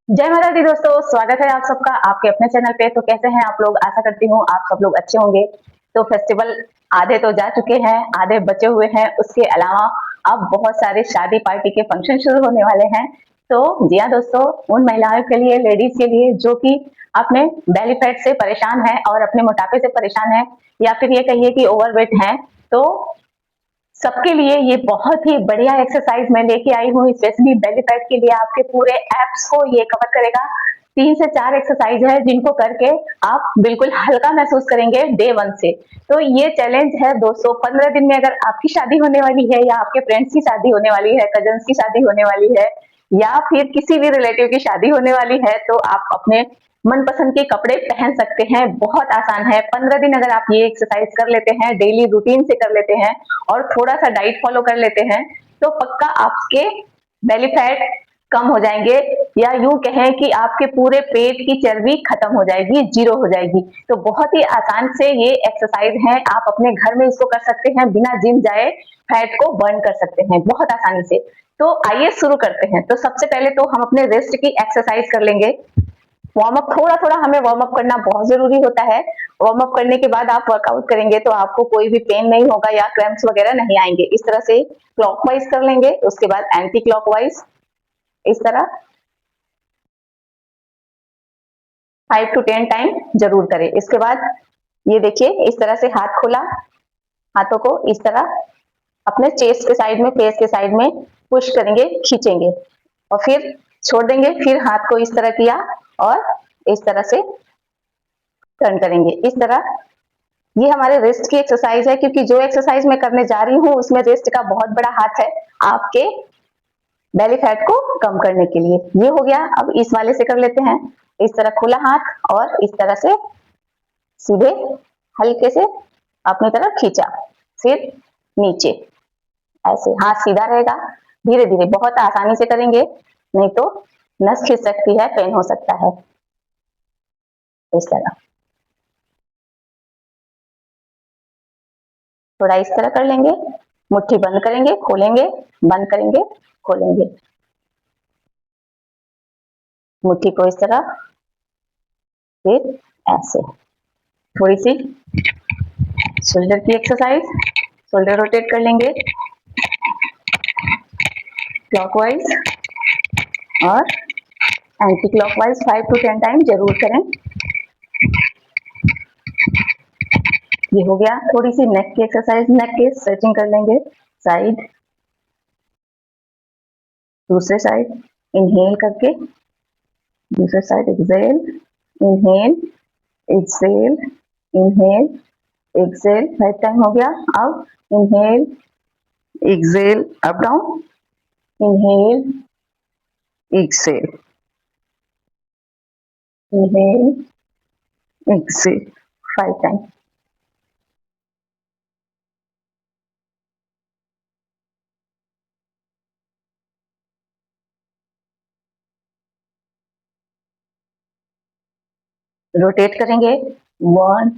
जय माता दी दोस्तों, स्वागत है आप सबका आपके अपने चैनल पे। तो कैसे हैं आप लोग? आशा करती हूँ आप सब लोग अच्छे होंगे। तो फेस्टिवल आधे तो जा चुके हैं, आधे बचे हुए हैं। उसके अलावा अब बहुत सारे शादी पार्टी के फंक्शन शुरू होने वाले हैं। तो जी हाँ दोस्तों, उन महिलाओं के लिए, लेडीज के लिए जो कि अपने बेली फैट से परेशान है और अपने मोटापे से परेशान है, या फिर ये कहिए कि ओवरवेट है, तो सबके लिए ये बहुत ही बढ़िया एक्सरसाइज मैं लेके आई हूँ। स्पेशली बेली फैट के लिए आपके पूरे एब्स को ये कवर करेगा। 3 से 4 एक्सरसाइज है जिनको करके आप बिल्कुल हल्का महसूस करेंगे डे 1 से। तो ये चैलेंज है दोस्तों, 15 दिन में अगर आपकी शादी होने वाली है, या आपके फ्रेंड्स की शादी होने वाली है, कजन्स की शादी होने वाली है, या फिर किसी भी रिलेटिव की शादी होने वाली है, तो आप अपने मनपसंद के कपड़े पहन सकते हैं। बहुत आसान है। 15 दिन अगर आप ये एक्सरसाइज कर लेते हैं, डेली रूटीन से कर लेते हैं और थोड़ा सा डाइट फॉलो कर लेते हैं, तो पक्का आपके बेली फैट कम हो जाएंगे, या यूं कहें कि आपके पूरे पेट की चर्बी खत्म हो जाएगी, जीरो हो जाएगी। तो बहुत ही आसान से ये एक्सरसाइज है, आप अपने घर में इसको कर सकते हैं, बिना जिम जाए फैट को बर्न कर सकते हैं बहुत आसानी से। तो आइए शुरू करते हैं। तो सबसे पहले तो हम अपने रेस्ट की एक्सरसाइज कर लेंगे। वार्म अप, थोड़ा थोड़ा हमें वार्म अप करना बहुत जरूरी होता है। वार्म अप करने के बाद आप वर्कआउट करेंगे तो आपको कोई भी पेन नहीं होगा या क्रैम्प्स वगैरह नहीं आएंगे। इस तरह से क्लॉकवाइज कर लेंगे, उसके बाद एंटी क्लॉकवाइज इस तरह 5 to 10 टाइम जरूर करें। इसके बाद ये देखिए, इस तरह से हाथ खोला, हाथों को इस तरह अपने चेस्ट के साइड में, फेस के साइड में पुश करेंगे, खींचेंगे और फिर छोड़ देंगे। फिर हाथ को इस तरह किया और इस तरह से टर्न करेंगे। इस तरह ये हमारे रिस्ट की एक्सरसाइज है, क्योंकि जो एक्सरसाइज मैं करने जा रही हूँ उसमें रिस्ट का बहुत बड़ा हाथ है आपके बेली फैट को कम करने के लिए। ये हो गया। अब इस वाले से कर लेते हैं। इस तरह खुला हाथ और इस तरह से सीधे हल्के से अपनी तरफ खींचा, फिर नीचे, ऐसे हाथ सीधा रहेगा। धीरे धीरे, बहुत आसानी से करेंगे, नहीं तो नस खिंच सकती है, पेन हो सकता है। इस तरह थोड़ा इस तरह कर लेंगे। मुट्ठी बंद करेंगे, खोलेंगे, बंद करेंगे, खोलेंगे। मुट्ठी को इस तरह, फिर ऐसे। थोड़ी सी शोल्डर की एक्सरसाइज, शोल्डर रोटेट कर लेंगे क्लॉकवाइज और एंटी क्लॉकवाइज। 5 to 10 टाइम जरूर करें। ये हो गया। थोड़ी सी नेक की एक्सरसाइज, नेक की स्ट्रेचिंग कर लेंगे। साइड, दूसरे साइड इनहेल करके, दूसरे side exhale, inhale, exhale, inhale, exhale. 5 time हो गया। अब inhale, exhale, up down, inhale, exhale, inhale, exhale. 5 time. Rotate करेंगे। 1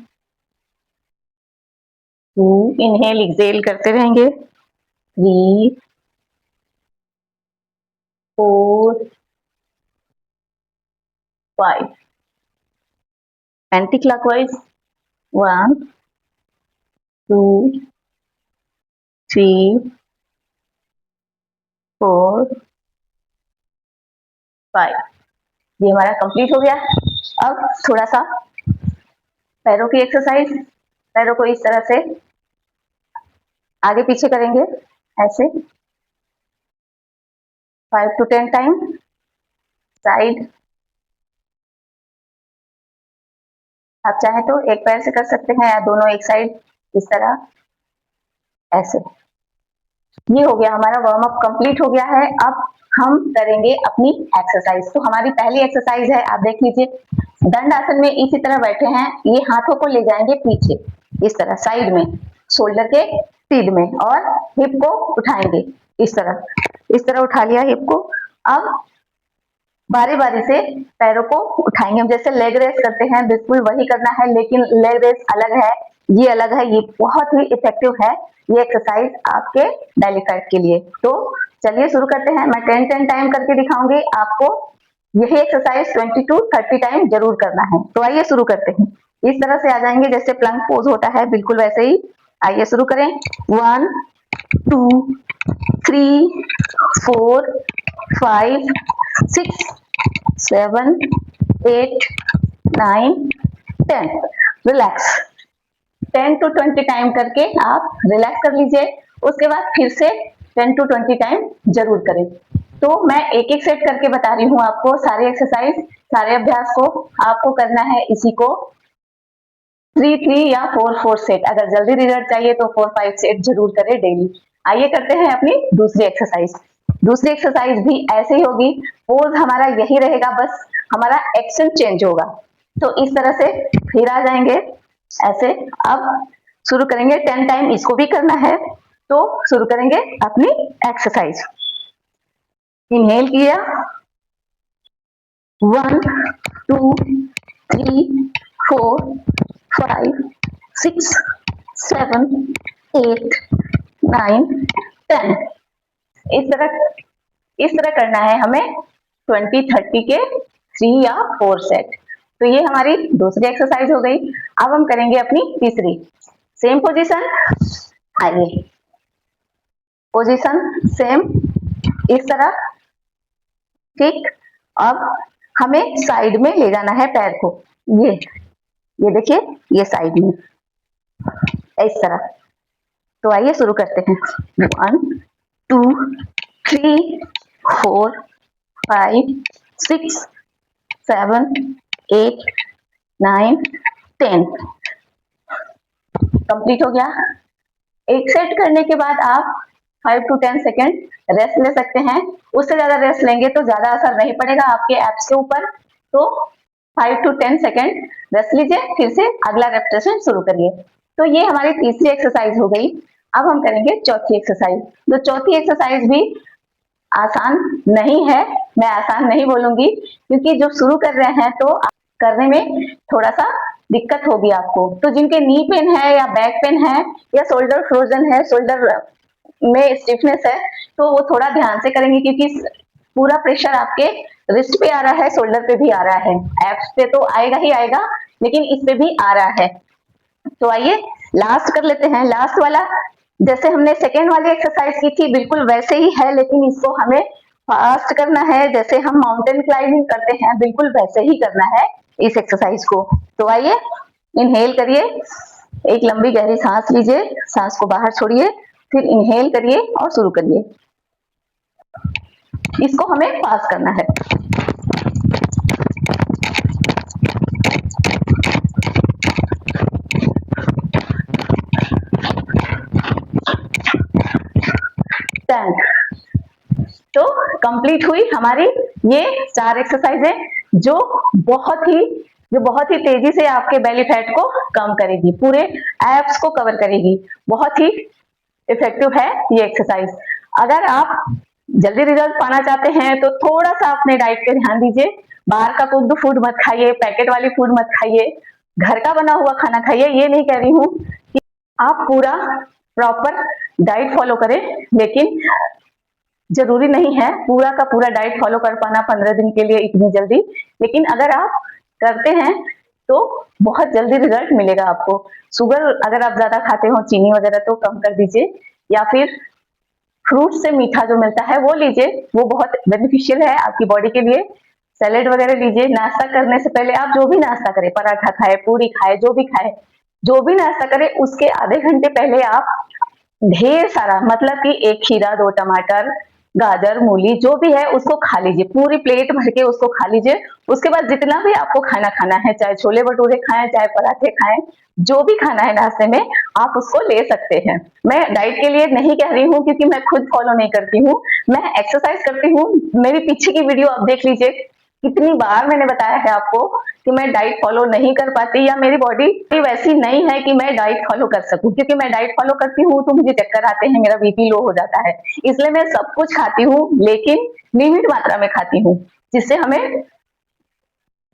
2, इनहेल एक्सेल करते रहेंगे। 3 4 5। Anti clockwise. 1 2 3 4 5। ये हमारा कंप्लीट हो गया। अब थोड़ा सा पैरों की एक्सरसाइज। पैरों को इस तरह से आगे पीछे करेंगे, ऐसे 5 to 10 टाइम। साइड, आप चाहे तो एक पैर से कर सकते हैं या दोनों एक साइड, इस तरह, ऐसे। ये हो गया, हमारा वार्म अप कंप्लीट हो गया है। अब हम करेंगे अपनी एक्सरसाइज। तो हमारी पहली एक्सरसाइज है, आप देख लीजिए। दंड आसन में इसी तरह बैठे हैं, ये हाथों को ले जाएंगे पीछे, इस तरह साइड में, शोल्डर के सीध में, और हिप को उठाएंगे इस तरह उठा लिया हिप को। अब बारी बारी से पैरों को उठाएंगे। हम जैसे लेग रेस करते हैं बिल्कुल वही करना है, लेकिन लेग रेस अलग है, ये अलग है। ये बहुत ही इफेक्टिव है ये एक्सरसाइज आपके बेली फैट के लिए। तो चलिए शुरू करते हैं। मैं 10 टाइम करके दिखाऊंगी आपको। यही एक्सरसाइज 20 to 30 टाइम जरूर करना है। तो आइए शुरू करते हैं। इस तरह से आ जाएंगे जैसे प्लंक पोज होता है, बिल्कुल वैसे ही। आइए शुरू करें। 1 2 3 4 5 6 7 8 9 10। रिलैक्स 10 to 20 टाइम करके आप रिलैक्स कर लीजिए। उसके बाद फिर से 10 to 20 टाइम जरूर करें। तो मैं एक एक सेट करके बता रही हूँ आपको, सारे एक्सरसाइज, सारे अभ्यास को आपको करना है इसी को 3 या 4 सेट। अगर जल्दी रिजल्ट चाहिए तो 4-5 सेट जरूर करें डेली। आइए करते हैं अपनी दूसरी एक्सरसाइज। दूसरी एक्सरसाइज भी ऐसे ही होगी, पोज हमारा यही रहेगा, बस हमारा एक्शन चेंज होगा। तो इस तरह से फिर आ जाएंगे ऐसे। अब शुरू करेंगे 10 टाइम, इसको भी करना है। तो शुरू करेंगे अपनी एक्सरसाइज। इनहेल किया, 1 2 3 4 5 6 7 8 9 10। इस तरह करना है हमें 20-30 के 3 या 4 सेट। तो ये हमारी दूसरी एक्सरसाइज हो गई। अब हम करेंगे अपनी तीसरी। सेम पोजीशन, आइए पोजीशन सेम इस तरह, ठीक। अब हमें साइड में ले जाना है पैर को, ये देखिए, ये साइड में इस तरह। तो आइए शुरू करते हैं। 1 2 3 4 5 6 7 8 9 10। कंप्लीट हो गया। एक सेट करने के बाद आप 5 to 10 सेकेंड रेस्ट ले सकते हैं। उससे ज्यादा रेस्ट लेंगे तो ज्यादा असर नहीं पड़ेगा आपके एब्स के ऊपर। तो 5 to 10 सेकेंड रेस्ट लीजिए, फिर से अगला रेपिटेशन शुरू करिए। तो ये हमारी तीसरी एक्सरसाइज हो गई। अब हम करेंगे चौथी एक्सरसाइज। तो चौथी एक्सरसाइज भी आसान नहीं है, मैं आसान नहीं बोलूंगी, क्योंकि जो शुरू कर रहे हैं तो करने में थोड़ा सा दिक्कत होगी आपको। तो जिनके नी पेन है या बैक पेन है या शोल्डर फ्रोजन है, शोल्डर में स्टिफनेस है, तो वो थोड़ा ध्यान से करेंगे, क्योंकि पूरा प्रेशर आपके रिस्ट पे आ रहा है, शोल्डर पे भी आ रहा है, एब्स पे तो आएगा ही आएगा, लेकिन इस पे भी आ रहा है। तो आइए लास्ट कर लेते हैं। लास्ट वाला जैसे हमने सेकेंड वाली एक्सरसाइज की थी बिल्कुल वैसे ही है, लेकिन इसको हमें फास्ट करना है। जैसे हम माउंटेन क्लाइंबिंग करते हैं बिल्कुल वैसे ही करना है इस एक्सरसाइज को। तो आइए इनहेल करिए, एक लंबी गहरी सांस लीजिए, सांस को बाहर छोड़िए, फिर इनहेल करिए और शुरू करिए। इसको हमें पास करना है। तो कंप्लीट हुई हमारी ये 4 एक्सरसाइजें, जो बहुत ही तेजी से आपके बेली फैट को कम करेगी, पूरे एब्स को कवर करेगी। बहुत ही इफेक्टिव है ये एक्सरसाइज। अगर आप जल्दी रिजल्ट पाना चाहते हैं तो थोड़ा सा अपने डाइट पे ध्यान दीजिए। बाहर का कुक्ड फूड मत खाइए, पैकेट वाली फूड मत खाइए, घर का बना हुआ खाना खाइए। ये नहीं कह रही हूँ कि आप पूरा प्रॉपर डाइट फॉलो करें, लेकिन जरूरी नहीं है पूरा का पूरा डाइट फॉलो कर पाना 15 दिन के लिए इतनी जल्दी। लेकिन अगर आप करते हैं तो बहुत जल्दी रिजल्ट मिलेगा आपको। शुगर अगर आप ज्यादा खाते हो, चीनी वगैरह, तो कम कर दीजिए, या फिर फ्रूट से मीठा जो मिलता है वो लीजिए, वो बहुत बेनिफिशियल है आपकी बॉडी के लिए। सैलेड वगैरह लीजिए। नाश्ता करने से पहले आप जो भी नाश्ता करें, पराठा खाए, पूरी खाए, जो भी खाए, जो भी नाश्ता करें, उसके आधे घंटे पहले आप ढेर सारा, मतलब कि 1 खीरा, 2 टमाटर, गाजर, मूली, जो भी है उसको खा लीजिए, पूरी प्लेट भर के उसको खा लीजिए। उसके बाद जितना भी आपको खाना खाना है, चाहे छोले भटूरे खाएं, चाहे पराठे खाएं, जो भी खाना है नाश्ते में आप उसको ले सकते हैं। मैं डाइट के लिए नहीं कह रही हूँ, क्योंकि मैं खुद फॉलो नहीं करती हूँ, मैं एक्सरसाइज करती हूँ। मेरी पीछे की वीडियो आप देख लीजिए, कितनी बार मैंने बताया है आपको कि मैं डाइट फॉलो नहीं कर पाती, या मेरी बॉडी वैसी नहीं है कि मैं डाइट फॉलो कर सकूं। क्योंकि मैं डाइट फॉलो करती हूँ तो मुझे चक्कर आते हैं, मेरा बीपी लो हो जाता है। इसलिए मैं सब कुछ खाती हूँ, लेकिन लिमिट मात्रा में खाती हूँ, जिससे हमें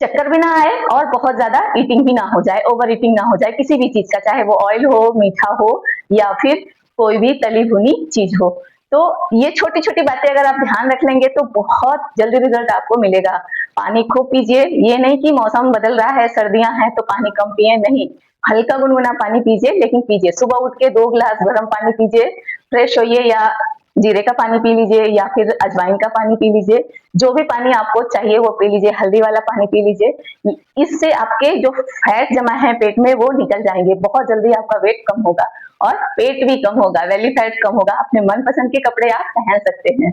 चक्कर भी ना आए और बहुत ज्यादा ईटिंग भी ना हो जाए, ओवर ईटिंग ना हो जाए किसी भी चीज का, चाहे वो ऑयल हो, मीठा हो, या फिर कोई भी तली भुनी चीज हो। तो ये छोटी छोटी बातें अगर आप ध्यान रख लेंगे तो बहुत जल्दी रिजल्ट आपको मिलेगा। पानी खूब पीजिए, ये नहीं कि मौसम बदल रहा है, सर्दियां हैं तो पानी कम पिए, नहीं, हल्का गुनगुना पानी पीजिए, लेकिन पीजिए। सुबह उठ के 2 गिलास गर्म पानी पीजिए, फ्रेश होइए, या जीरे का पानी पी लीजिए या फिर अजवाइन का पानी पी लीजिए। जो भी पानी आपको चाहिए वो पी लीजिए, हल्दी वाला पानी पी लीजिए। इससे आपके जो फैट जमा है पेट में वो निकल जाएंगे, बहुत जल्दी आपका वेट कम होगा और पेट भी कम होगा, बेली फैट कम होगा। अपने मनपसंद के कपड़े आप पहन सकते हैं।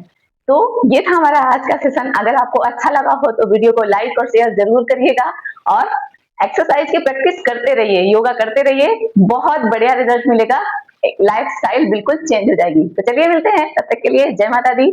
तो ये था हमारा आज का सेशन। अगर आपको अच्छा लगा हो तो वीडियो को लाइक और शेयर जरूर करिएगा, और एक्सरसाइज की प्रैक्टिस करते रहिए, योगा करते रहिए, बहुत बढ़िया रिजल्ट मिलेगा, लाइफ स्टाइल बिल्कुल चेंज हो जाएगी। तो चलिए मिलते हैं, तब तक के लिए जय माता दी।